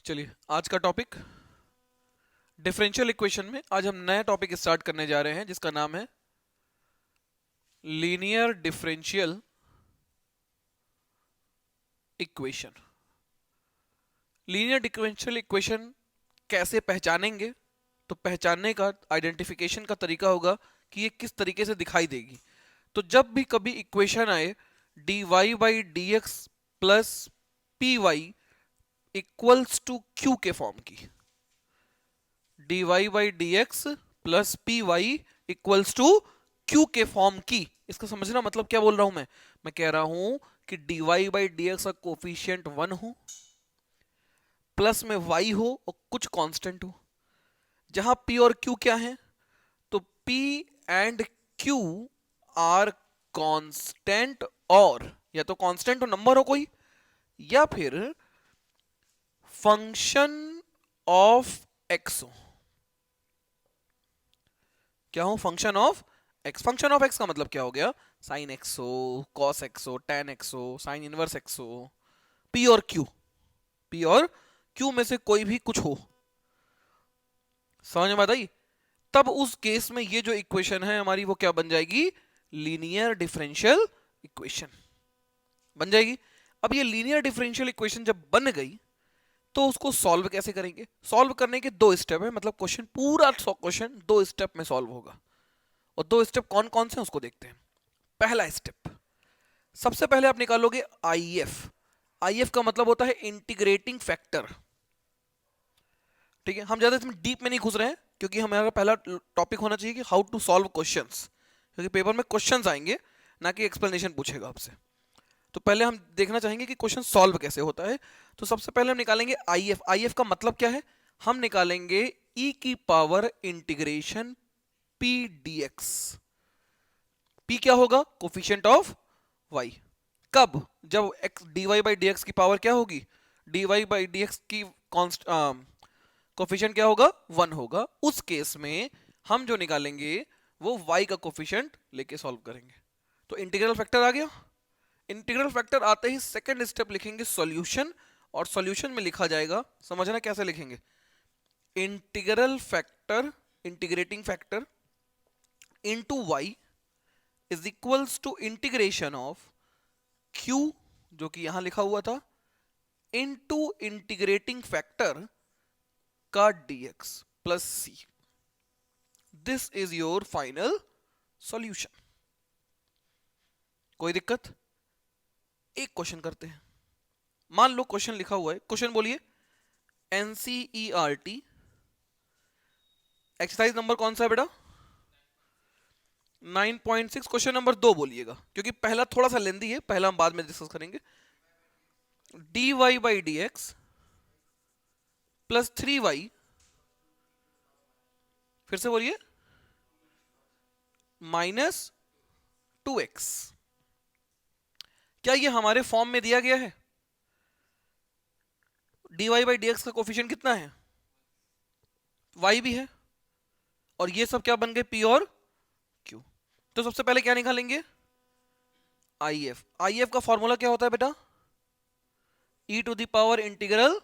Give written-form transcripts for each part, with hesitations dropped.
चलिए आज का टॉपिक डिफरेंशियल इक्वेशन में आज हम नया टॉपिक स्टार्ट करने जा रहे हैं जिसका नाम है linear differential equation. Linear differential equation कैसे पहचानेंगे? तो पहचानने का आइडेंटिफिकेशन का तरीका होगा कि ये किस तरीके से दिखाई देगी। तो जब भी कभी इक्वेशन आए dy by d x plus p y equals to q के फॉर्म की, dy by d x plus p y equals to q के फॉर्म की, इसका समझना मतलब क्या बोल रहा हूं मैं कह रहा हूं कि dy बाई डी एक्स का कोफिशियंट 1 हो, प्लस में y हो और कुछ कांस्टेंट हो। जहां p और q क्या है? तो p and q are constant, और या तो कांस्टेंट हो, नंबर हो कोई, या फिर फंक्शन ऑफ x हो। क्या हो? Function of x. Function of x का मतलब क्या हो गया? साइन एक्स हो, कॉस एक्स हो, टेन एक्स हो, साइन इनवर्स एक्स हो, पी और क्यू, पी और क्यू में से कोई भी कुछ हो। समझ में आता ही? तब उस केस में ये जो इक्वेशन है हमारी वो क्या बन जाएगी? लीनियर डिफरेंशियल इक्वेशन बन जाएगी। अब ये लीनियर डिफरेंशियल इक्वेशन जब बन गई तो उसको सॉल्व कैसे करेंगे? सॉल्व करने के दो स्टेप है, मतलब क्वेश्चन पूरा क्वेश्चन दो स्टेप में सॉल्व होगा। और दो स्टेप कौन कौन से हैं उसको देखते हैं। पहला स्टेप, सबसे पहले आप निकालोगे आईएफ। आईएफ का मतलब होता है इंटीग्रेटिंग फैक्टर। ठीक है, हम ज्यादा इसमें डीप में नहीं घुस रहे हैं क्योंकि हमारा पहला टॉपिक होना चाहिए कि हाउ टू सॉल्व क्वेश्चंस, क्योंकि पेपर में क्वेश्चंस आएंगे ना कि एक्सप्लेनेशन पूछेगा आपसे। तो पहले हम देखना चाहेंगे कि क्वेश्चन सॉल्व कैसे होता है। तो सबसे पहले हम निकालेंगे आईएफ। आईएफ का मतलब क्या है? हम निकालेंगे ई की power integration p d x. P क्या होगा? Coefficient of y. कब? जब x d y by d x की पावर क्या होगी? D y by d x की कोफिशिएंट क्या होगा? 1 होगा। उस केस में हम जो निकालेंगे वो y का कोफिशिएंट लेके सॉल्व करेंगे। तो इंटीग्रल फैक्टर आ गया। इंटीग्रल फैक्टर आते ही सेकंड स्टेप लिखेंगे सॉल्यूशन, और सॉल्यूशन में लिखा जाएगा, समझना कैसे लिखेंगे, integral factor, integrating factor into y is equals to integration of q, जो कि यहां लिखा हुआ था, इनटू इंटीग्रेटिंग फैक्टर का dx plus c। This is your final solution. कोई दिक्कत? एक क्वेश्चन करते हैं। मान लो क्वेश्चन लिखा हुआ है, क्वेश्चन बोलिए एनसीईआरटी एक्सरसाइज नंबर कौन सा है बेटा? 9.6। क्वेश्चन नंबर 2 बोलिएगा क्योंकि पहला थोड़ा सा लेंदी है, पहला हम बाद में डिस्कस करेंगे। dy by d x plus 3y, फिर से बोलिए, माइनस 2x। क्या ये हमारे फॉर्म में दिया गया है? dy बाई डी एक्स का कोफिशिएंट कितना है? y भी है, और ये सब क्या बन गए? p और q। तो सबसे पहले क्या निकालेंगे? IF। IF का फॉर्मूला क्या होता है बेटा? e to the power integral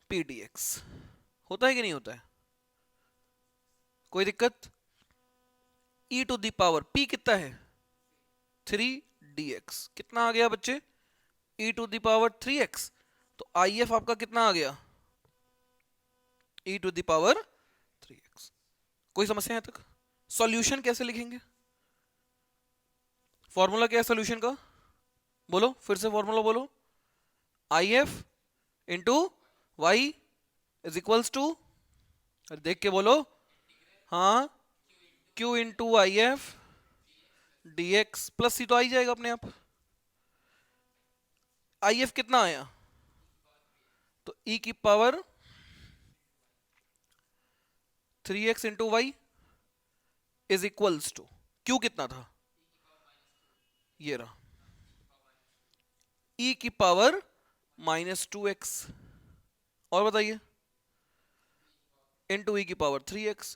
p dx। होता है कि नहीं होता है? कोई दिक्कत? e to the power p कितना है? 3dx। कितना आ गया बच्चे? e to the power 3x। तो IF आपका कितना आ गया? e to the power 3x। कोई समस्या है तक? सॉल्यूशन कैसे लिखेंगे? फॉर्मूला क्या है सॉल्यूशन का? बोलो फिर से फॉर्मूला बोलो। IF into Y is equals to, देख के बोलो, हाँ, Q into I F D x plus C, तो आ ही जाएगा अपने आप। आई एफ कितना आया? तो e की power 3x into Y is equals to, Q कितना था? ये रहा, e की पावर -2x। और बताइए, इंटू ई की पावर 3x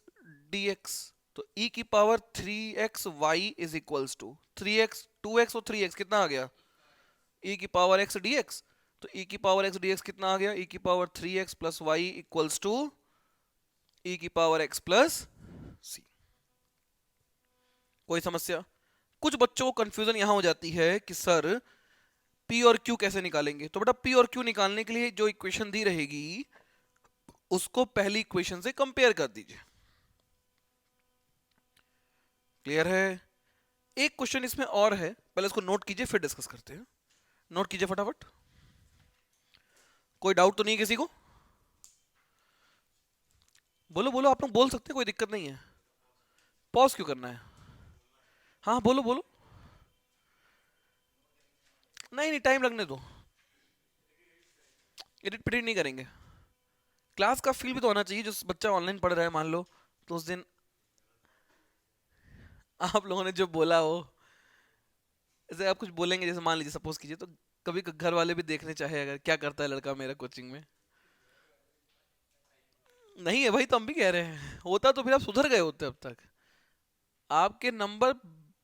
dx। तो e की power 3x y is equals to 3x, 2x और 3x कितना आ गया? e की पावर x dx। तो e की पावर x dx कितना आ गया, e की power 3x plus y equals to e की पावर x प्लस c। कोई समस्या? कुछ बच्चों को कंफ्यूजन यहां हो जाती है कि सर p और q कैसे निकालेंगे। तो बेटा p और q निकालने के लिए जो इक्वेशन दी रहेगी उसको पहली इक्वेशन से कंपेयर कर दीजिए। क्लियर है? एक क्वेश्चन इसमें और है, पहले इसको नोट कीजिए फिर डिस्कस करते हैं। नोट कीजिए फटाफट। कोई डाउट तो नहीं किसी को? बोलो बोलो, आप लोग बोल सकते हैं, कोई दिक्कत नहीं है। पॉज क्यों करना है? हाँ बोलो बोलो। नहीं नहीं, टाइम लगने दो, एडिट पिडिट नहीं करेंगे। क्लास का फील भी तो होना चाहिए। जो बच्चा ऑनलाइन पढ़ रहा है मान लो, तो उस दिन आप लोगों ने जो बोला हो, जैसे आप कुछ बोलेंगे, जैसे मान लीजिए सपोज कीजिए, तो कभी घर वाले भी देखने चाहे अगर क्या करता है लड़का मेरा कोचिंग में। नहीं है भाई, तो हम भी कह रहे हैं, होता तो फिर आप सुधर गए होते अब तक। आपके नंबर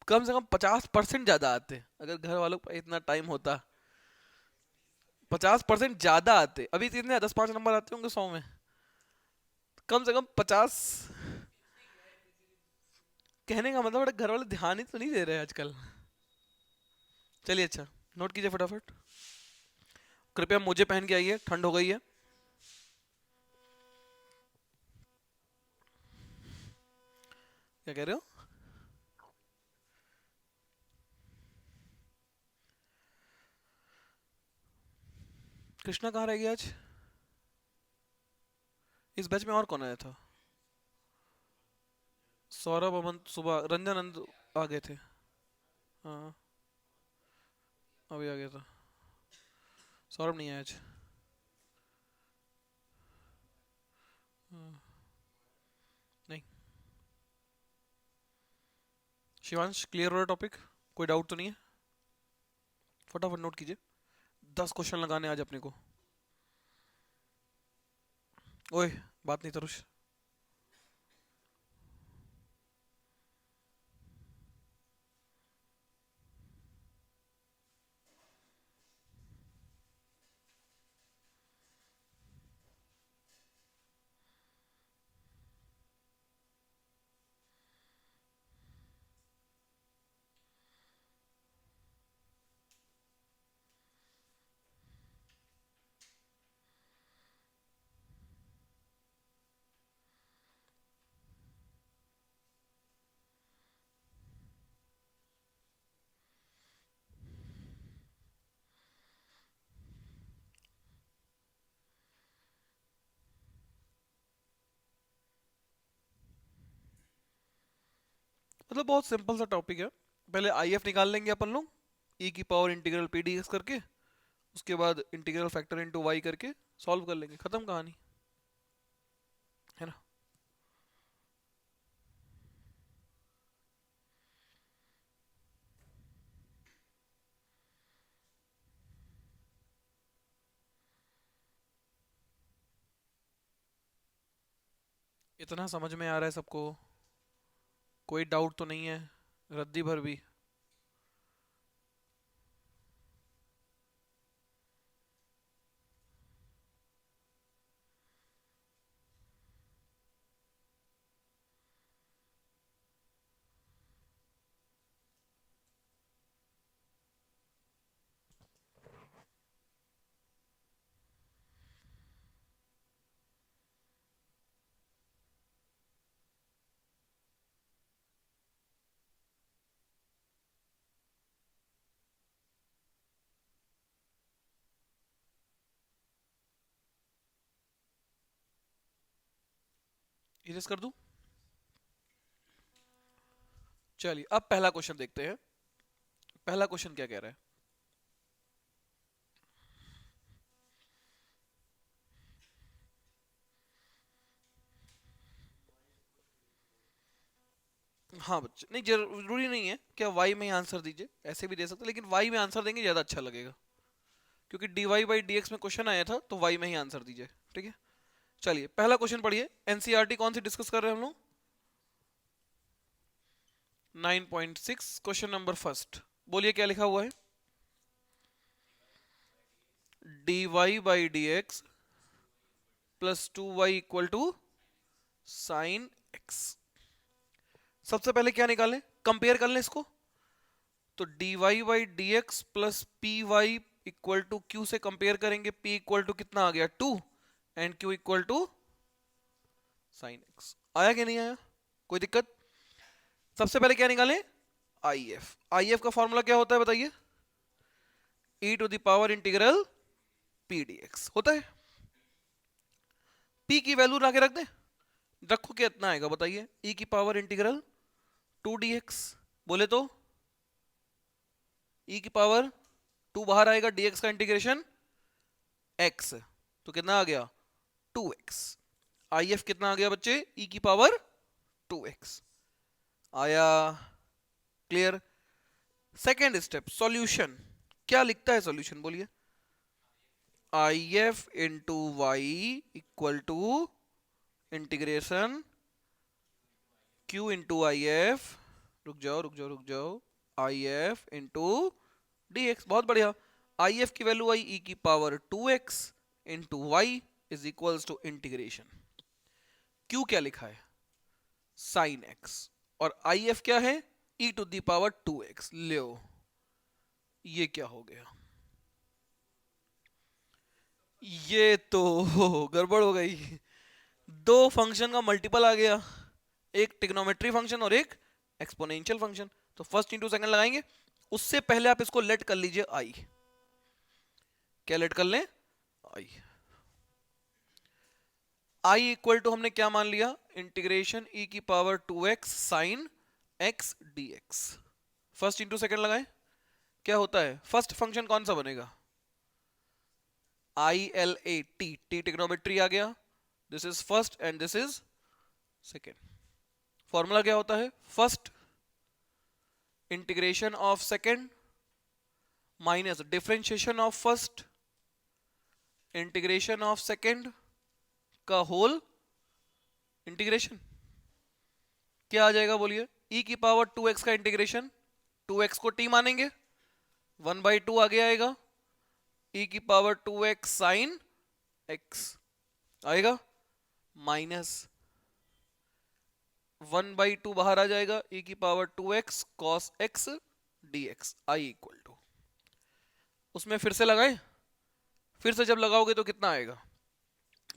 कम से कम 50% ज्यादा आते अगर घर वालों को इतना टाइम होता। 50% ज्यादा आते। अभी कितने 10-5 नंबर आते होंगे 100 में, कम से कम 50। कहने का मतलब घर वाले ध्यान ही तो नहीं दे रहे आजकल। चलिए अच्छा, नोट कीजिए फटाफट। कृपया मोजे पहन के आइए, ठंड हो गई है। क्या कह रहे हो? कृष्णा कहाँ रह गया आज? इस बैच में और कौन आया था? सौरभ, अमन, सुबह, रंजन, नंद आ गए थे। हाँ, अभी आ गया था। सौरभ नहीं आया आज। हाँ, नहीं। शिवांश, क्लियर हो रहा टॉपिक? कोई डाउट तो नहीं है? फटाफट नोट कीजिए, 10 क्वेश्चन लगाने आज अपने को। ओए, बात नहीं तरुष। मतलब बहुत सिंपल सा टॉपिक है। पहले आई एफ निकाल लेंगे अपन लोग, ई की power integral P d x करके। उसके बाद इंटीग्रल फैक्टर इनटू वाई करके सॉल्व कर लेंगे, खत्म कहानी, है ना? इतना समझ में आ रहा है सबको? कोई डाउट तो नहीं है? रद्दी भर भी? इरेज कर दूं? चलिए अब पहला क्वेश्चन देखते हैं। पहला क्वेश्चन क्या कह रहा है? हाँ बच्चे, नहीं जरूरी नहीं है क्या वाई में ही आंसर दीजिए, ऐसे भी दे सकते हैं, लेकिन वाई में आंसर देंगे ज्यादा अच्छा लगेगा। क्योंकि d y by d x में क्वेश्चन आया था, तो वाई में ही आंसर दीजिए। ठीक है, चलिए पहला क्वेश्चन पढ़िए। एनसीईआरटी कौन सी डिस्कस कर रहे हैं हम लोग? 9.6, क्वेश्चन नंबर फर्स्ट। बोलिए क्या लिखा हुआ है? D y by d x plus 2y equal to sine x. सबसे पहले क्या निकालें, कंपेयर कर लें इसको। तो d y by d x plus p y equal to q से कंपेयर करेंगे। p इक्वल टू कितना आ गया 2 and q equal to sine x. आया कि नहीं आया, कोई दिक्कत? सबसे पहले क्या निकालें, IF। IF का फॉर्मूला क्या होता है बताइए, e to the power integral p dx होता है। p की वैल्यू ला के रख दें, रखो कितना आएगा बताइए, e की पावर इंटीग्रल 2 dx। बोले तो e की पावर 2 बाहर आएगा, dx का इंटीग्रेशन x, तो कितना आ गया 2x। IF कितना आ गया बच्चे, e की पावर 2x। आया, क्लियर। सेकेंड स्टेप सॉल्यूशन, क्या लिखता है सॉल्यूशन बोलिए, IF into Y equal to integration Q into IF, रुक जाओ रुक जाओ रुक जाओ, IF इंटू dx। बहुत बढ़िया, IF की वैल्यू आई e की power 2x into Y is equals to integration Q क्या लिखा है साइन x, और IF क्या है e to the power 2x। लो ये क्या हो गया, ये तो गड़बड़ हो गई। दो फंक्शन का मल्टीपल आ गया, एक ट्रिग्नोमेट्री फंक्शन और एक एक्सपोनेंशियल फंक्शन। तो फर्स्ट इंटू सेकंड लगाएंगे, उससे पहले आप इसको लेट कर लीजिए आई। क्या लेट कर लें, आई। आई इक्वल टू हमने क्या मान लिया, इंटीग्रेशन e की power 2x sine x dx। First into second लगाएं, क्या होता है, फर्स्ट फंक्शन कौन सा बनेगा, ILA t, t ट्रिग्नोमेट्री आ गया, this is first and this is second. Formula क्या होता है, first integration of second minus differentiation of first integration of second का होल इंटीग्रेशन। क्या आ जाएगा बोलिए, e की पावर 2x का इंटीग्रेशन, 2x को t मानेंगे, 1/2 आगे आएगा, e की पावर 2x साइन x आएगा, माइनस 1/2 बाहर आ जाएगा, e की power 2x cos x dx। I equal to, उसमें फिर से लगाएं, फिर से जब लगाओगे तो कितना आएगा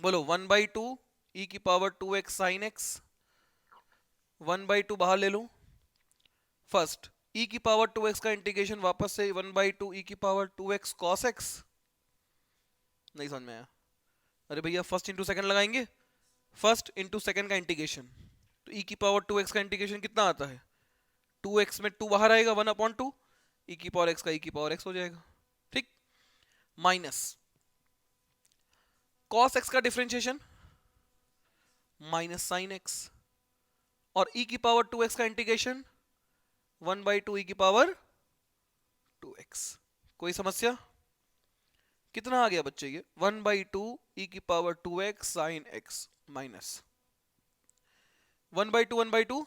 बोलो, 1/2 e की पावर 2x साइन x, 1/2 बाहर ले लो, फर्स्ट e की पावर 2x का इंटीग्रेशन वापस से 1/2 e की पावर 2x cos x। नहीं समझ में आया, अरे भैया फर्स्ट इंटू सेकंड लगाएंगे, फर्स्ट इंटू सेकंड का इंटीग्रेशन, तो e की पावर 2x का इंटीग्रेशन कितना आता है, 2x में 2 बाहर आएगा, 1/2 e की पावर x का e की पावर x हो जाएगा, ठीक, माइनस cos x का डिफरेंशिएशन माइनस साइन x, और e की पावर 2x का इंटीग्रेशन 1/2 e की पावर 2x। कोई समस्या, कितना आ गया बच्चे ये 1/2 e की power 2x sine x minus 1/2 1/2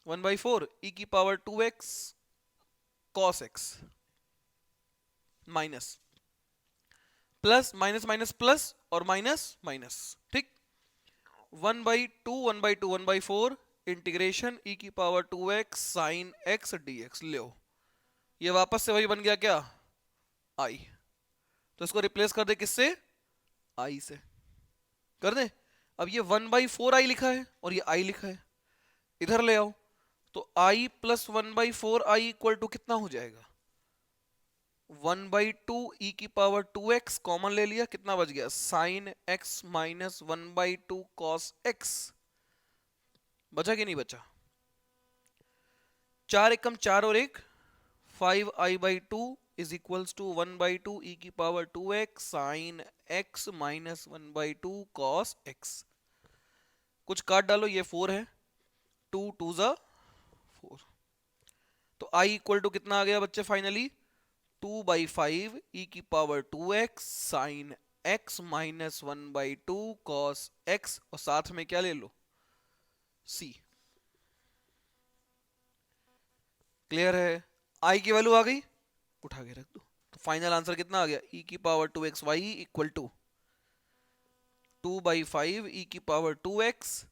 1/4 e की power 2x cos x minus plus minus minus plus और माइनस माइनस, ठीक, 1/2 1/2 1/4 इंटीग्रेशन e की power 2x sine x dx। लो ये वापस से वही बन गया क्या, आई, तो इसको रिप्लेस कर दे किससे, आई से कर दे। अब ये 1/4 आई लिखा है और ये आई लिखा है, इधर ले आओ, तो आई प्लस 1/4 आई इक्वल टू कितना हो जाएगा, 1/2 e की पावर 2x कॉमन ले लिया, कितना बच गया sine x minus 1/2 cos x। बचा कि नहीं बचा, 4 एकम 4 और 1 5i/2 is equals to 1/2 e की power 2x sine x minus 1/2 cos x। कुछ काट डालो, ये 4 है, 2 2 जा 4, तो i इक्वल टू कितना आ गया बच्चे फाइनली 2/5 e की power 2x sine x minus 1/2 cos x, और साथ में क्या ले लो c। क्लियर है, i की वैल्यू आ गई, उठा के रख दो। तो फाइनल आंसर कितना आ गया, ई की power 2xy equal to 2/5 e की power 2x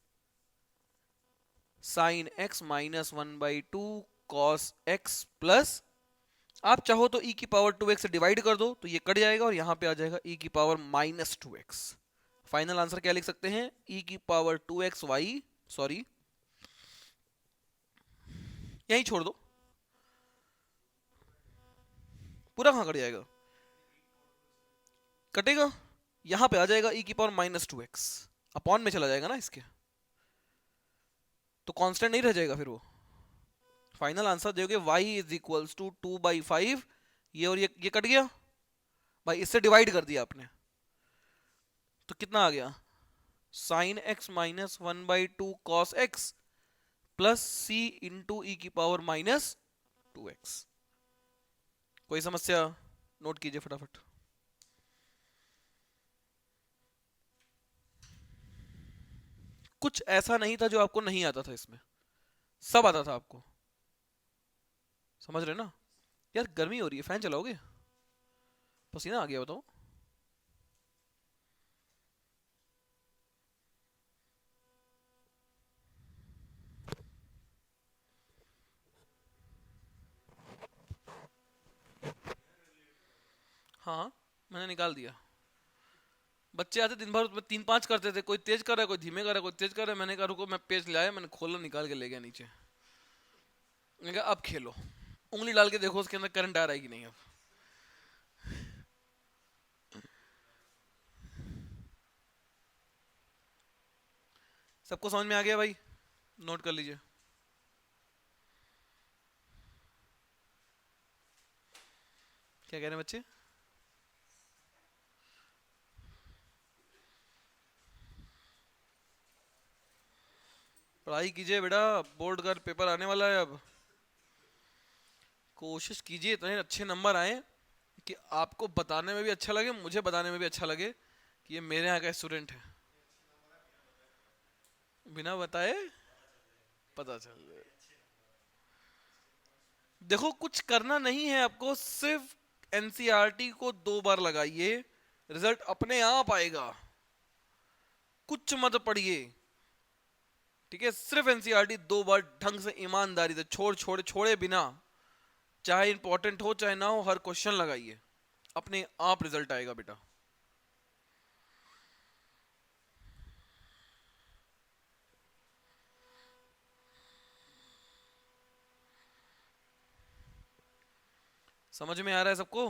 sine x minus 1/2 cos x plus, आप चाहो तो e की पावर 2x से डिवाइड कर दो तो ये कट जाएगा और यहां पे आ जाएगा e की power minus 2x। Final answer क्या लिख सकते हैं, e की पावर 2xy, सॉरी यही छोड़ दो, पूरा कहां कट जाएगा, कटेगा यहां पे आ जाएगा e की पावर माइनस 2x, अपॉन में चला जाएगा ना इसके, तो कांस्टेंट नहीं रह जाएगा फिर वो। फाइनल आंसर दोगे y इज इक्वल्स टू 2/5, ये और ये कट गया भाई, इससे डिवाइड कर दिया आपने तो कितना आ गया, sine x minus 1/2 cos x plus c into ई की पावर माइनस 2x। कोई समस्या, नोट कीजिए फटाफट। कुछ ऐसा नहीं था जो आपको नहीं आता था इसमें, सब आता था आपको, समझ रहे ना। यार गर्मी हो रही है, फैन चलाओगे, पसीना आ गया बताओ। हाँ मैंने निकाल दिया। बच्चे आते दिन भर 3-5 करते थे, कोई तेज कर रहा है कोई धीमे कर रहा है, कोई तेज कर रहा है, मैंने कहा रुको, मैं पेज लाया, मैंने खोला निकाल के ले गया नीचे, मैंने कहा अब खेलो, उंगली डाल के देखो उसके अंदर करंट आ रहा है कि नहीं। अब सबको समझ में आ गया भाई, नोट कर लीजिए। क्या कह रहे हैं बच्चे, पढ़ाई कीजिए बेटा, बोर्ड का पेपर आने वाला है, अब कोशिश कीजिए इतने अच्छे नंबर आए कि आपको बताने में भी अच्छा लगे, मुझे बताने में भी अच्छा लगे कि ये मेरे यहाँ का स्टूडेंट है, बिना बताए पता चल जाए। देखो कुछ करना नहीं है आपको, सिर्फ एनसीईआरटी को 2 बार लगाइए, रिजल्ट अपने आप आएगा, कुछ मत पढ़िए, ठीक है। सिर्फ एनसीईआरटी 2 बार ढंग से ईमानदारी से छोड़े बिना, चाहे इंपॉर्टेंट हो चाहे ना हो, हर क्वेश्चन लगाइए, अपने आप रिजल्ट आएगा बेटा। समझ में आ रहा है सबको।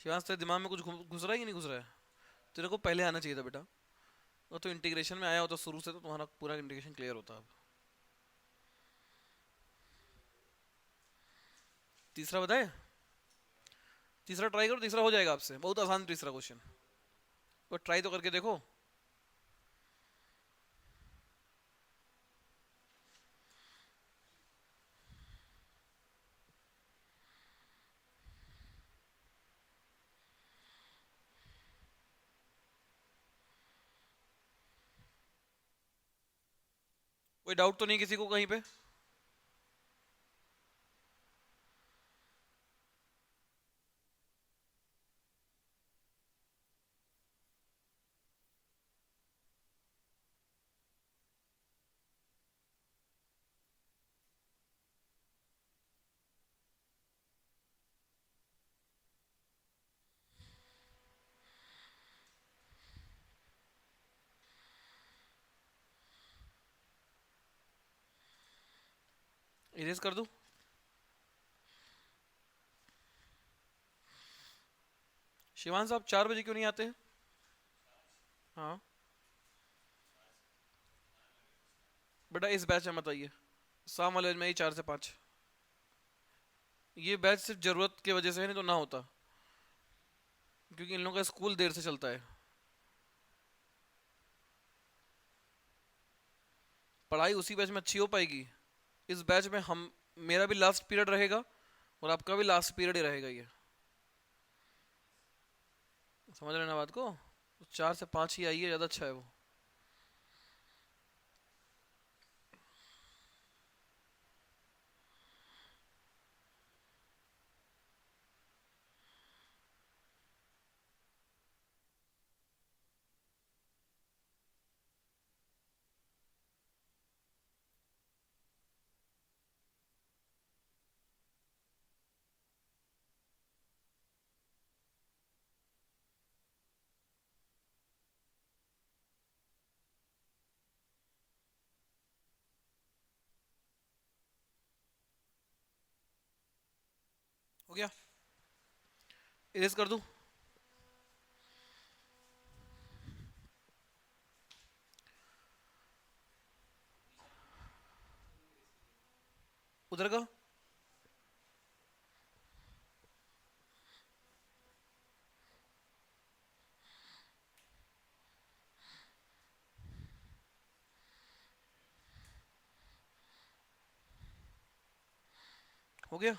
शिवांश तेरे दिमाग में कुछ घुस रहा है कि नहीं घुस रहा है, तेरे को पहले आना चाहिए था बेटा, वो तो इंटीग्रेशन में आया होता शुरू से तो तुम्हारा पूरा इंटीग्रेशन क्लियर होता। अब तीसरा बताए, तीसरा ट्राई करो, तीसरा हो जाएगा आपसे, बहुत आसान तीसरा क्वेश्चन, वो ट्राई तो करके देखो। कोई डाउट तो नहीं किसी को कहीं पे, इरेज कर दूं। शिवान साहब 4 बजे क्यों नहीं आते हैं। हाँ बेटा इस बैच में मत आइए, शाम वाले में ही 4 से 5, ये बैच सिर्फ जरूरत की वजह से है, नहीं तो ना होता, क्योंकि इन लोगों का स्कूल देर से चलता है। पढ़ाई उसी बैच में अच्छी हो पाएगी, इस बैच में हम, मेरा भी लास्ट पीरियड रहेगा और आपका भी लास्ट पीरियड ही रहेगा ये, समझ रहे ना बात को। 4 से 5 ही आइए, ज़्यादा अच्छा है वो। हो गया, इरेज कर दूं? उधर का हो गया।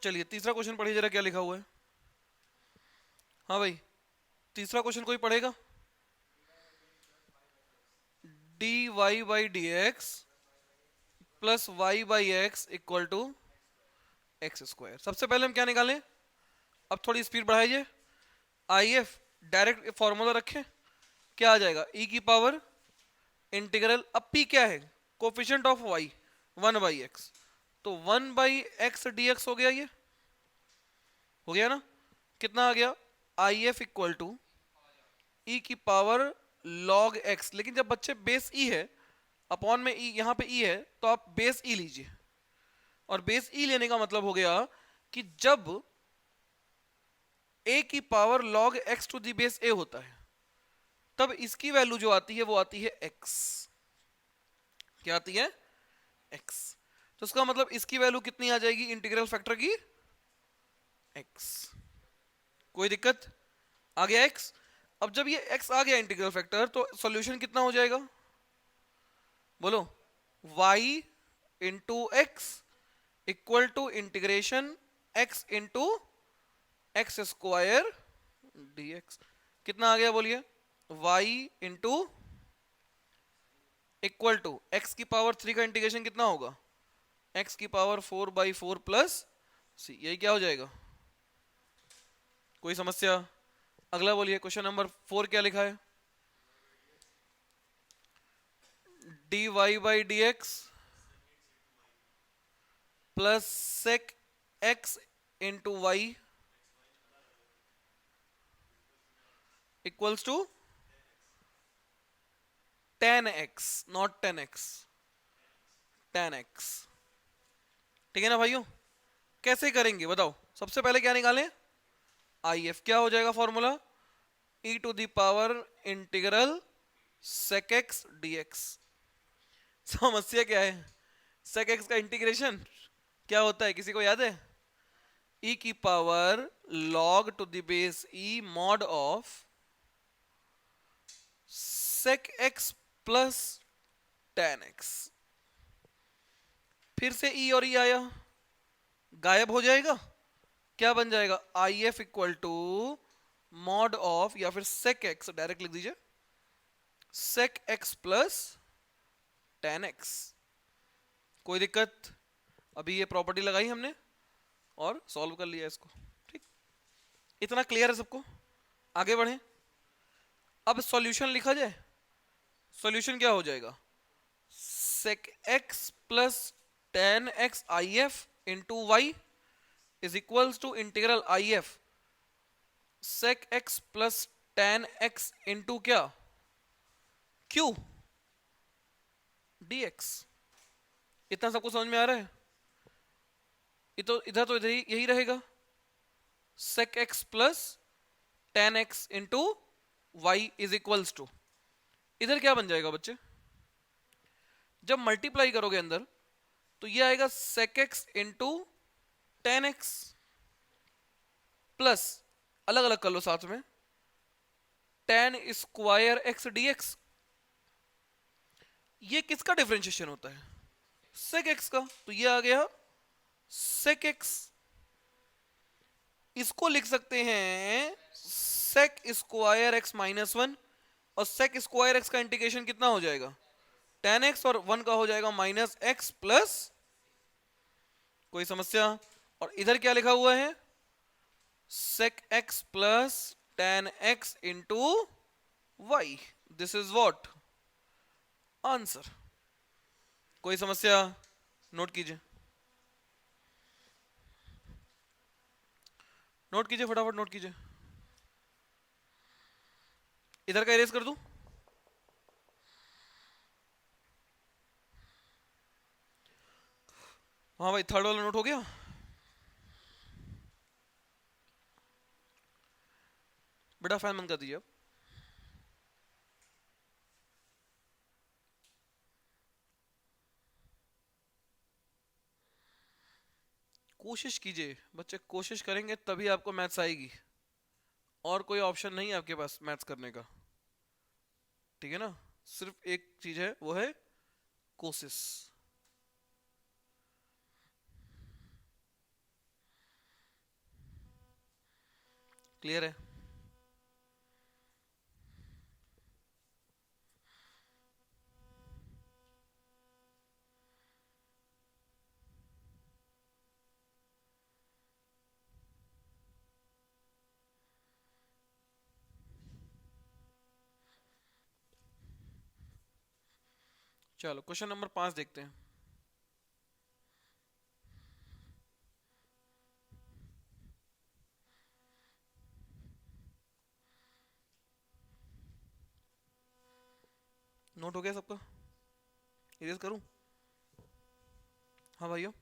चलिए तीसरा क्वेश्चन पढ़िए जरा, क्या लिखा हुआ है। हाँ भाई, तीसरा क्वेश्चन कोई पढ़ेगा? D y by d x plus y by x equal to x square. सबसे पहले हम क्या निकालें? अब थोड़ी स्पीड बढ़ाइए। आई एफ डायरेक्ट फॉर्मूला रखें, क्या आ जाएगा? ई की पावर इंटीग्रल, अब पी क्या है? कोफिशिएंट ऑफ वाई, 1/x, तो 1/x dx हो गया। ये हो गया ना? कितना आ गया? आई एफ इक्वल टू ई की पावर log x, लेकिन जब बच्चे बेस ई है, अपॉन में ई, यहां पे ई है, तो आप बेस ई लीजिए। और बेस ई लेने का मतलब हो गया कि जब a की power log x to the base a होता है, तब इसकी वैल्यू जो आती है वो आती है x। क्या आती है? x। तो इसका मतलब इसकी वैल्यू कितनी आ जाएगी इंटीग्रल फैक्टर की? x। कोई दिक्कत? आ गया x। अब जब ये x आ गया इंटीग्रल फैक्टर, तो सॉल्यूशन कितना हो जाएगा? बोलो। y into x equal to integration x into x square dx। कितना आ गया बोलिए? y into equal to x की पावर 3 का इंटीग्रेशन कितना होगा? x की पावर 4/4 प्लस c। यही क्या हो जाएगा? कोई समस्या? अगला बोलिए, क्वेश्चन नंबर 4 क्या लिखा है? dy by d x plus sec x into y equals to 10x, not 10x, 10x। ठीक है ना भाइयों? कैसे करेंगे बताओ? सबसे पहले क्या निकालें? I F. क्या हो जाएगा formula? E to the power integral sec x D x. समस्या क्या है? सेक एक्स का इंटीग्रेशन क्या होता है, किसी को याद है? ई की power log to the base e mod of sec x plus 10x। फिर से ई और ई आया, गायब हो जाएगा। क्या बन जाएगा? I F equal to mod of, या फिर सेक एक्स, डायरेक्ट लिख दीजिए, सेक एक्स प्लस 10x। कोई दिक्कत? अभी ये प्रॉपर्टी लगाई हमने और सॉल्व कर लिया इसको। ठीक, इतना क्लियर है सबको? आगे बढ़े। अब सॉल्यूशन लिखा जाए। सॉल्यूशन क्या हो जाएगा? Sec x plus 10x I F into Y is equals to integral I F sec x plus 10x into क्या? Q dx। इतना सबको समझ में आ रहा है? ये तो इधर तो इधर ही यही रहेगा, sec x plus 10x into Y is equals to, इधर क्या बन जाएगा बच्चे? जब मल्टीप्लाई करोगे अंदर, तो ये आएगा सेक एक्स इंटू 10x प्लस, अलग अलग कर लो साथ में, 10 स्क्वायर एक्स dx। ये किसका डिफरेंशिएशन होता है? सेक एक्स का। तो ये आ गया सेक एक्स। इसको लिख सकते हैं सेक स्क्वायर एक्स माइनस 1, और सेक स्क्वायर एक्स का इंटीग्रेशन कितना हो जाएगा? 10x, और 1 का हो जाएगा माइनस एक्स प्लस। कोई समस्या? और इधर क्या लिखा हुआ है? Sec x plus 10x into y. This is what? Answer. कोई समस्या? नोट कीजिए। नोट कीजिए फटाफट, नोट कीजिए। इधर का इरेज कर दूं? हाँ भाई, थर्ड वाला नोट हो गया। बेटा फैन बंद कर दीजिए अब। कोशिश कीजिए बच्चे, कोशिश करेंगे तभी आपको मैथ्स आएगी, और कोई ऑप्शन नहीं है आपके पास मैथ्स करने का, ठीक है ना? सिर्फ एक चीज है, वो है कोशिश। क्लियर है? चलो क्वेश्चन नंबर 5 देखते हैं। नोट हो गया सबका? इरेज करूं? हाँ भाइयों,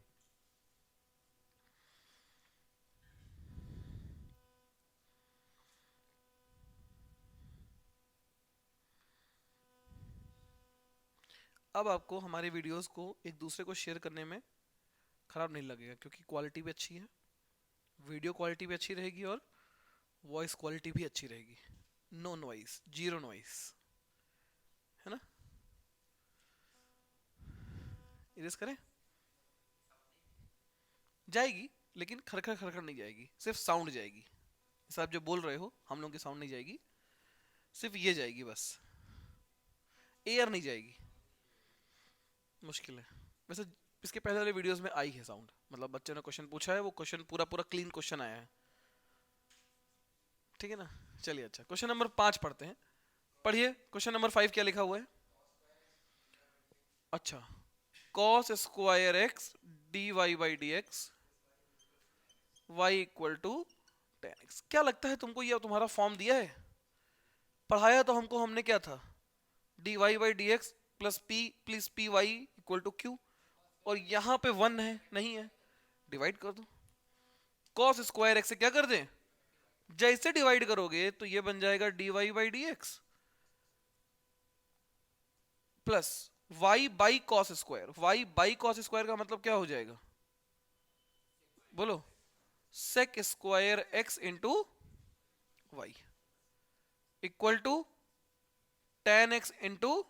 अब आपको हमारे वीडियोस को एक दूसरे को शेयर करने में खराब नहीं लगेगा, क्योंकि क्वालिटी भी अच्छी है, वीडियो क्वालिटी भी अच्छी रहेगी, और वॉइस क्वालिटी भी अच्छी रहेगी। नो नॉइस, जीरो नॉइस, है ना? इरेज करें? जाएगी, लेकिन खरखर खरखर नहीं जाएगी, सिर्फ साउंड जाएगी। जैसे आप जो बोल रहे हो, हम लोगों की साउंड नहीं जाएगी, सिर्फ ये जाएगी बस, एयर नहीं जाएगी। मुश्किल है वैसे। इसके पहले वाले वीडियोस में आई है साउंड, मतलब बच्चे ने क्वेश्चन पूछा है, वो क्वेश्चन पूरा पूरा क्लीन क्वेश्चन आया है, ठीक है ना? चलिए, अच्छा क्वेश्चन नंबर 5 पढ़ते हैं। पढ़िए क्वेश्चन नंबर 5 क्या लिखा हुआ है। अच्छा, cos square x d y by d x y equal to 10x। क्या लगता है तुमको, ये तुम्हारा फॉर्म दिया है? पढ़ाया तो हमको हमने क्या था, d y by d x plus p plus p y equal to q, और यहाँ पे 1 है, नहीं है, डिवाइड कर दो। कॉस स्क्वायर एक्स से क्या कर दें, जैसे डिवाइड करोगे तो ये बन जाएगा d y by d x plus y by cos square. Y by cos square का मतलब क्या हो जाएगा, बोलो? Sec square x into Y equal to ten x into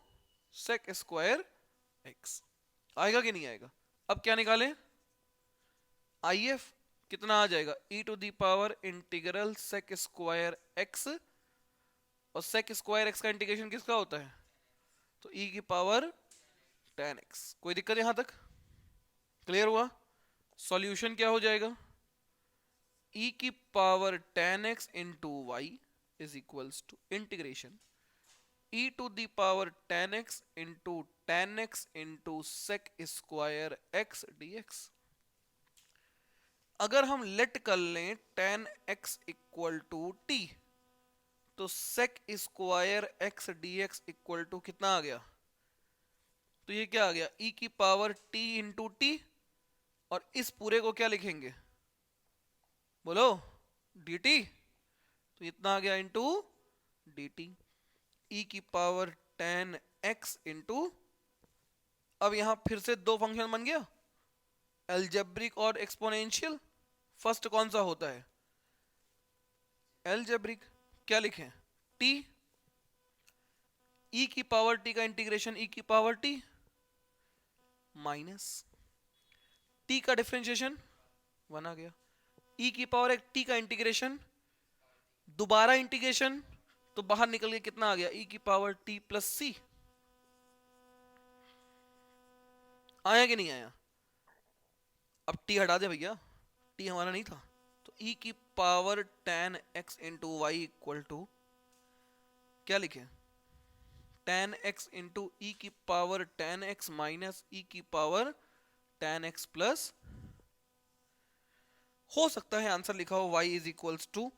sec square x. आएगा कि नहीं आएगा? अब क्या निकालें, आई एफ कितना आ जाएगा, E to the power integral sec square X, और सेक स्क्वायर एक्स का इंटीग्रेशन किसका होता है, तो ई की पावर टेन एक्स। कोई दिक्कत यहां तक? क्लियर हुआ? सॉल्यूशन क्या हो जाएगा, ई की power ten x into Y is equals to integration E to the power ten x into ten x into sec square x D X. अगर हम लेट कर लें ten X equal to T, तो sec square x D x equal to कितना आ गया, तो ये क्या आ गया, ई की पावर टी इंटू टी, और इस पूरे को क्या लिखेंगे, बोलो? D T. तो इतना आ गया इंटू डी टी, ई की पावर टेन एक्स इंटू, अब यहां फिर से दो फंक्शन बन गया, एल्जेब्रिक और एक्सपोनेंशियल। फर्स्ट कौन सा होता है, एल्जेब्रिक। क्या लिखें, टी, ई की पावर टी का इंटीग्रेशन ई की पावर टी माइनस टी का डिफरेंशिएशन 1 आ गया, ई की पावर एक टी का इंटीग्रेशन, दोबारा इंटीग्रेशन, तो बाहर निकल के कितना आ गया, ई की पावर टी प्लस सी। आया कि नहीं आया? अब टी हटा दे भैया, टी हमारा नहीं था, तो ई की power ten x into Y equal to क्या लिखे, टेन एक्स इंटू ई की power ten x minus e की पावर टेन एक्स प्लस हो सकता है आंसर लिखा हो y is equals to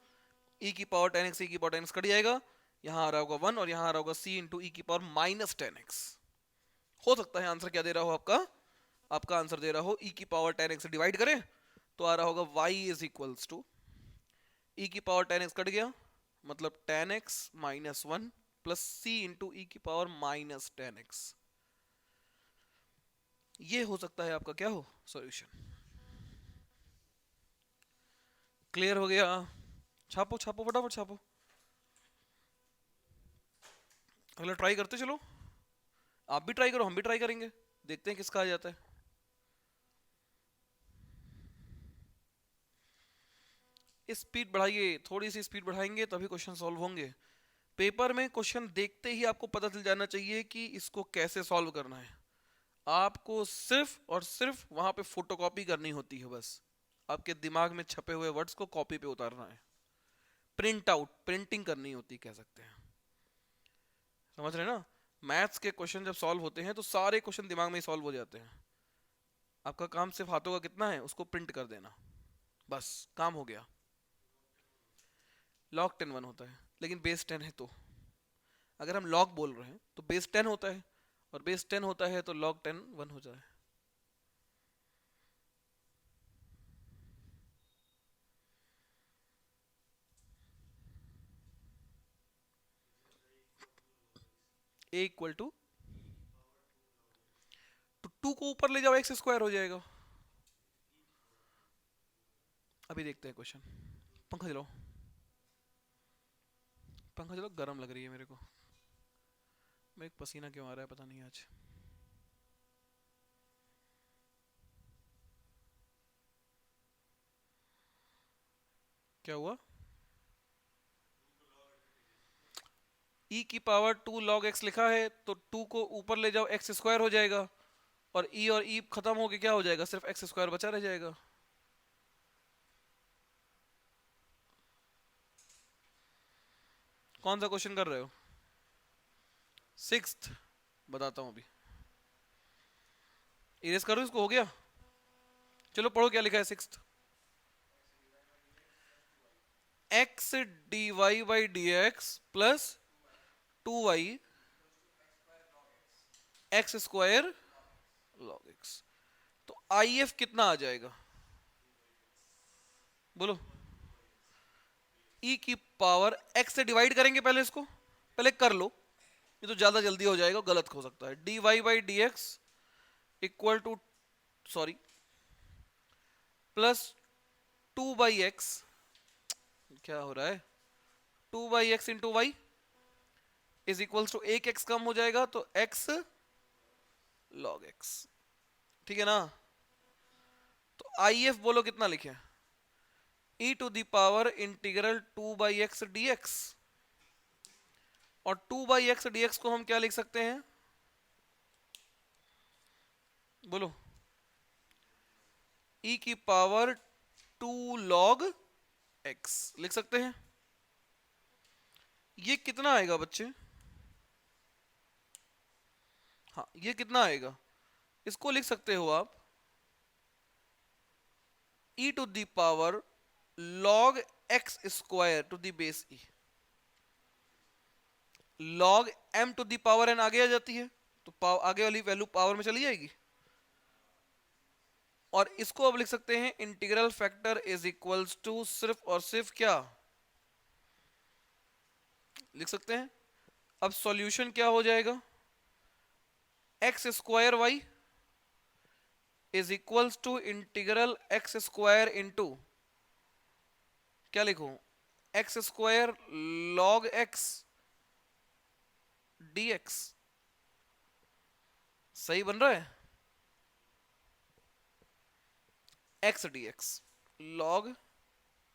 E की पावर 10x, ई की पावर 10x कट जाएगा, यहाँ आ रहा होगा 1 और यहाँ आ रहा होगा c इंटू ई की पावर माइनस 10x। हो सकता है आंसर क्या दे रहा हो आपका, आपका आंसर दे रहा हो ई की पावर 10x से डिवाइड करें तो आ रहा होगा y is equals to E की पावर 10x कट गया, मतलब 10x minus 1 plus c into ई की पावर माइनस 10x। ये हो सकता है आपका क्या हो सॉल्यूशन। क्लियर हो गया? छापो छापो फटाफट छापो, अगला ट्राई करते चलो। आप भी ट्राई करो, हम भी ट्राई करेंगे, देखते हैं किसका आ जाता है। स्पीड बढ़ाइए, थोड़ी सी स्पीड बढ़ाएंगे तभी क्वेश्चन सॉल्व होंगे। पेपर में क्वेश्चन देखते ही आपको पता चल जाना चाहिए कि इसको कैसे सॉल्व करना है। आपको सिर्फ और सिर्फ वहां पे फोटोकॉपी करनी होती है, बस आपके दिमाग में छपे हुए वर्ड्स को कॉपी पे उतारना है, प्रिंट आउट, प्रिंटिंग करनी होती कह सकते हैं। समझ रहे हैं ना? मैथ्स के क्वेश्चन जब सॉल्व होते हैं तो सारे क्वेश्चन दिमाग में ही सॉल्व हो जाते हैं। आपका काम सिर्फ हाथों का कितना है उसको प्रिंट कर देना, बस काम हो गया। लॉग 10 1 होता है, लेकिन बेस 10 है तो अगर हम लॉग बोल रहे हैं तो बेस 10 होता है, और बेस 10 होता है तो लॉग 10 1 हो जाए। ए इक्वल टू, तो 2 को ऊपर ले जाओ एक्स स्क्वायर हो जाएगा। अभी देखते हैं क्वेश्चन। पंखा चलाओ, पंखा चलाओ, गर्म लग रही है मेरे को। मेरे को पसीना क्यों आ रहा है पता नहीं आज। क्या हुआ? e की पावर 2 log x लिखा है तो 2 को ऊपर ले जाओ एक्स स्क्वायर हो जाएगा, और e खत्म होके क्या हो जाएगा, सिर्फ एक्स स्क्वायर बचा रह जाएगा। कौन सा क्वेश्चन कर रहे हो? सिक्स्थ, बताता हूं अभी। इरेज करो इसको, हो गया? चलो पढ़ो क्या लिखा है sixth. X d y by d x plus 2y x square log x. तो आई एफ कितना आ जाएगा बोलो? e की पावर x से डिवाइड करेंगे, पहले इसको पहले कर लो, ये तो ज्यादा जल्दी हो जाएगा, गलत हो सकता है। dy by d x equal to, sorry, plus 2/x, क्या हो रहा है, 2/x into Y is equals to, एक x कम हो जाएगा तो x log x। ठीक है ना? तो आई एफ बोलो कितना लिखे, e to the power integral 2/x dx, और 2/x dx को हम क्या लिख सकते हैं बोलो? e की पावर 2 log x लिख सकते हैं। ये कितना आएगा बच्चे? हाँ, ये कितना आएगा, इसको लिख सकते हो आप e to the power log x square to the base e। log m to the power n आगे आ जाती है, तो आगे वाली वैल्यू पावर में चली जाएगी, और इसको अब लिख सकते हैं integral factor is equals to, सिर्फ और सिर्फ क्या लिख सकते हैं? अब सॉल्यूशन क्या हो जाएगा, x square y is equals to integral x square into, क्या लिखूं, x square log x D x. सही बन रहा है? X D x, log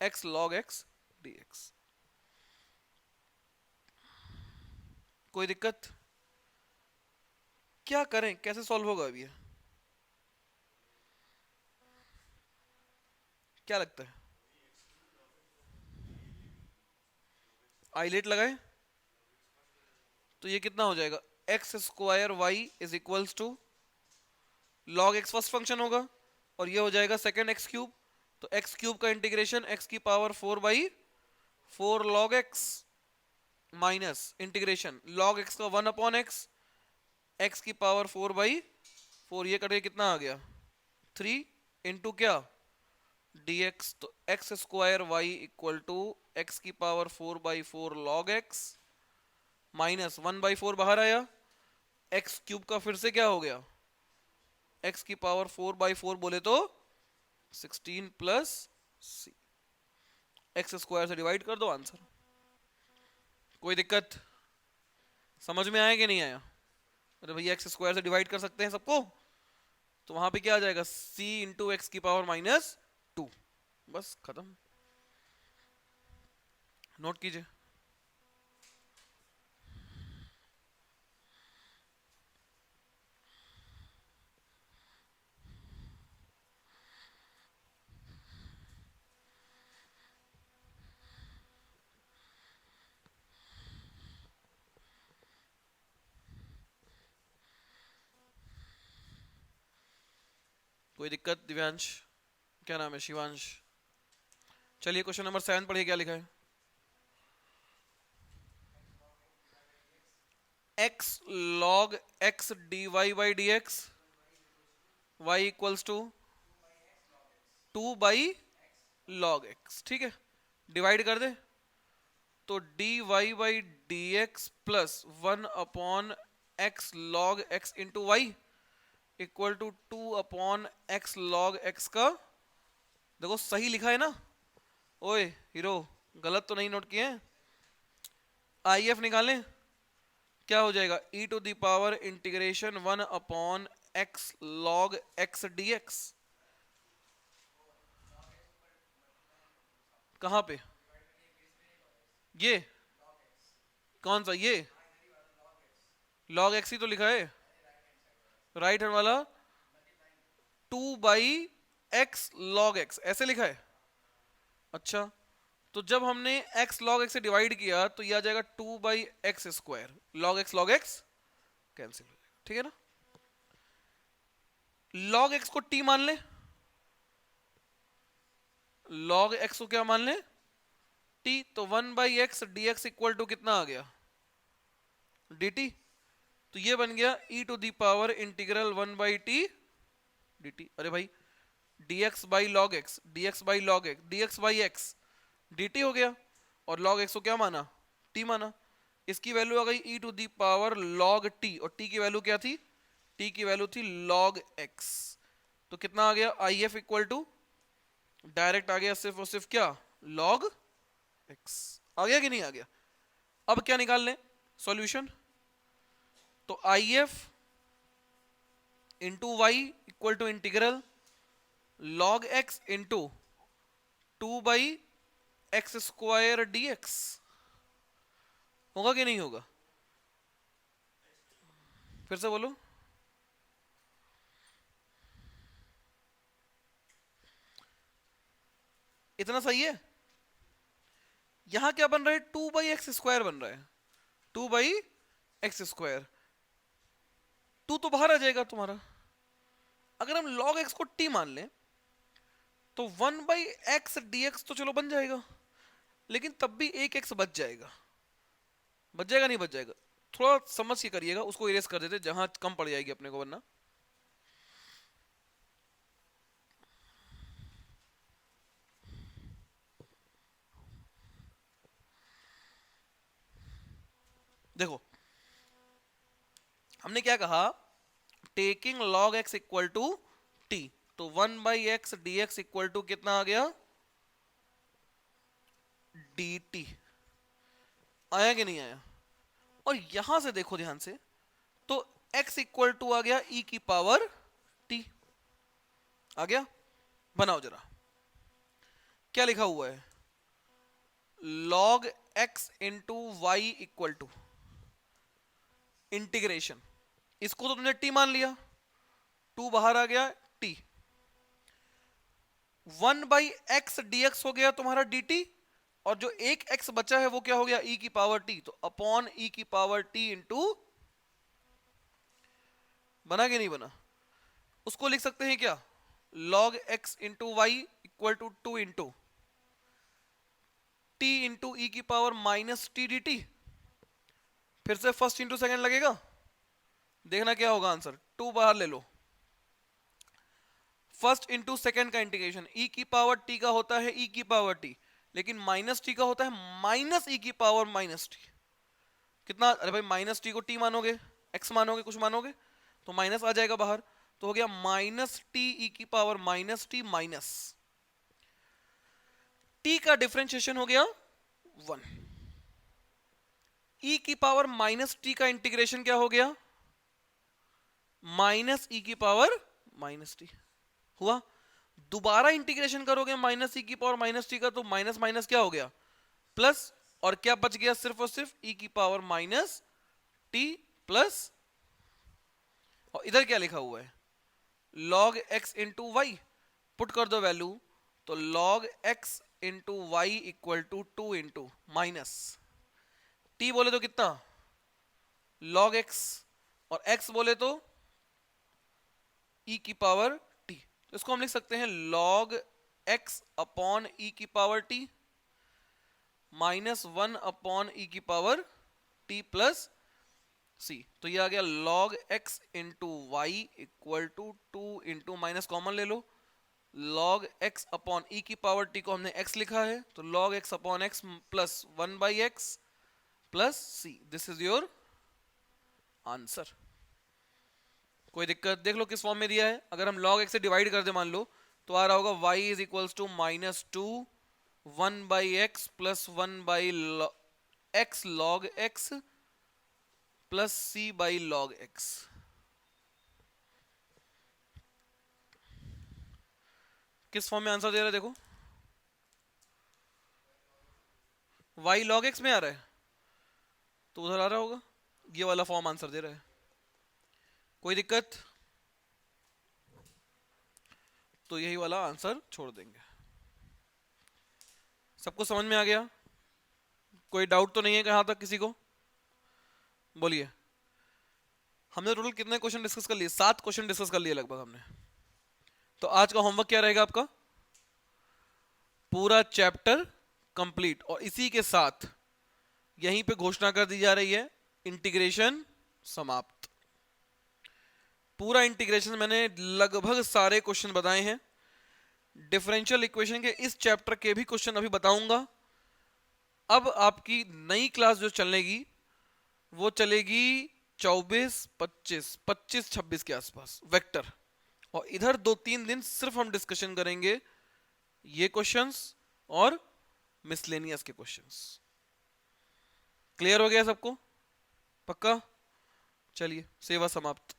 x D x. कोई दिक्कत? क्या करें, कैसे सॉल्व होगा अभी ये? क्या लगता है? आइलेट लगाए तो ये कितना हो जाएगा, x square y is equals to log x first function होगा, और ये हो जाएगा सेकेंड एक्स क्यूब तो एक्स क्यूब का इंटीग्रेशन एक्स की power 4/4 log x minus integration log x का 1/x एक्स की पावर 4/4, ये करके कितना आ गया 3 इंटू क्या dx, तो x square y equal to x की पावर 4/4 लॉग एक्स माइनस 1/4 बाहर आया, एक्स क्यूब का फिर से क्या हो गया एक्स की पावर 4/4 बोले तो 16 प्लस सी, एक्स स्क्वायर से डिवाइड कर दो आंसर। कोई दिक्कत समझ में आया कि नहीं आया? अरे भैया एक्स स्क्वायर से डिवाइड कर सकते हैं सबको, तो वहां पे क्या आ जाएगा c इंटू एक्स की पावर -2, बस खत्म। नोट कीजिए। कोई दिक्कत दिव्यांश? क्या नाम है? शिवांश। चलिए क्वेश्चन नंबर 7 पढ़िए, क्या लिखा है। x log x dy by dx y equals to 2/log x, ठीक है, डिवाइड कर दे तो dy by dx plus 1/x log x into Y equal to 2/x log x का, देखो सही लिखा है ना, ओए हीरो गलत तो नहीं नोट किए हैं। IF निकालें, क्या हो जाएगा e to the power integration 1/x log x dx, कहां पे ये कौन सा ये log x ही तो लिखा है राइट हैंड वाला, 2/x log x ऐसे लिखा है। अच्छा, तो जब हमने x log x से डिवाइड किया तो ये आ जाएगा 2/x square, log x cancel हो जाएगा, ठीक है ना। log x को t मान ले, log x को क्या मान ले t, तो 1/x dx इक्वल टू कितना आ गया dt, तो ये बन गया e to the power integral 1/t dt। अरे भाई dx by log x, dx by log x, dx by x dt हो गया, और log x को क्या माना t माना, इसकी वैल्यू आ गई e to the power log t, और t की वैल्यू क्या थी, t की वैल्यू थी log x, तो कितना आ गया IF इक्वल टू डायरेक्ट आ गया सिर्फ और सिर्फ क्या log x, आ गया कि नहीं आ गया। अब क्या निकाल लें सॉल्यूशन, तो IF into Y equal to integral log x into 2/x square dx, होगा कि नहीं होगा, फिर से बोलो। इतना सही है। यहां क्या बन रहा है 2/x स्क्वायर बन रहा है, 2/x स्क्वायर, 2 तो बाहर आ जाएगा तुम्हारा। अगर हम log x को t मान लें तो 1/x dx तो चलो बन जाएगा, लेकिन तब भी एक x बच जाएगा, बच जाएगा नहीं बच जाएगा, थोड़ा समझ के करिएगा, उसको इरेज कर देते जहां कम पड़ जाएगी अपने को, वरना देखो हमने क्या कहा, taking log x equal to t, तो 1/x dx इक्वल टू कितना आ गया dt, आया कि नहीं आया। और यहां से देखो ध्यान से, तो x इक्वल टू आ गया e की पावर t, आ गया, बनाओ जरा क्या लिखा हुआ है, log x into Y equal to integration, इसको तो तुमने t मान लिया, 2 बाहर आ गया t, 1/x dx हो गया तुम्हारा dt, और जो एक x बचा है वो क्या हो गया e की पावर t, तो अपॉन e की पावर t इंटू, बना कि नहीं बना, उसको लिख सकते हैं क्या log x into Y equal to 2 into T into ई की power minus T D T. फिर से फर्स्ट इंटू सेकेंड लगेगा, देखना क्या होगा आंसर। 2 बाहर ले लो, फर्स्ट इंटू सेकेंड का इंटीग्रेशन, ई की पावर टी का होता है ई की पावर टी, लेकिन माइनस टी का होता है माइनस ई की पावर माइनस टी। कितना, अरे भाई माइनस टी को टी मानोगे, एक्स मानोगे, कुछ मानोगे तो माइनस आ जाएगा बाहर, तो हो गया माइनस टी ई की power minus T minus T का डिफरेंशिएशन हो गया 1, ई की पावर माइनस टी का इंटीग्रेशन क्या हो गया, माइनस ई की पावर माइनस टी हुआ। दोबारा इंटीग्रेशन करोगे माइनस ई की पावर माइनस टी का, तो माइनस माइनस क्या हो गया प्लस, और क्या बच गया सिर्फ और सिर्फ ई की पावर माइनस टी प्लस, और इधर क्या लिखा हुआ है log x into y, put कर दो वैल्यू, तो log x into Y equal to 2 into minus t बोले तो कितना log x, और x बोले तो e की पावर t, तो इसको हम लिख सकते हैं log x अपॉन e की power t minus 1 upon e की पावर t प्लस c। तो ये आ गया log x into Y equal to 2 into minus common ले लो, log x अपॉन e की पावर t को हमने x लिखा है, तो log x upon x plus 1 by x plus c, this is your answer. कोई दिक्कत, देख लो किस फॉर्म में दिया है। अगर हम log x से डिवाइड कर दे मान लो, तो आ रहा होगा y is equals to minus 2 1 by x plus 1 by x log x plus c by log x। किस फॉर्म में आंसर दे रहा है देखो, y log x में आ रहा है, तो उधर आ रहा होगा, ये वाला फॉर्म आंसर दे रहा है। कोई दिक्कत, तो यही वाला आंसर छोड़ देंगे। सबको समझ में आ गया, कोई डाउट तो नहीं है कहां तक किसी को, बोलिए। हमने टोटल कितने क्वेश्चन डिस्कस कर लिए, 7 क्वेश्चन डिस्कस कर लिए लगभग हमने। तो आज का होमवर्क क्या रहेगा आपका, पूरा चैप्टर कंप्लीट, और इसी के साथ यहीं पे घोषणा कर दी जा रही है इंटीग्रेशन समाप्त। पूरा इंटीग्रेशन मैंने लगभग सारे क्वेश्चन बताए हैं, डिफरेंशियल इक्वेशन के इस चैप्टर के भी क्वेश्चन अभी बताऊंगा। अब आपकी नई क्लास जो चलेगी वो चलेगी 24, 25, 25, 26 के आसपास वेक्टर, और इधर 2-3 दिन सिर्फ हम डिस्कशन करेंगे ये क्वेश्चंस और मिसलेनियस के क्वेश्चंस। क्लियर हो गया सबको, पक्का? चलिए, सेवा समाप्त।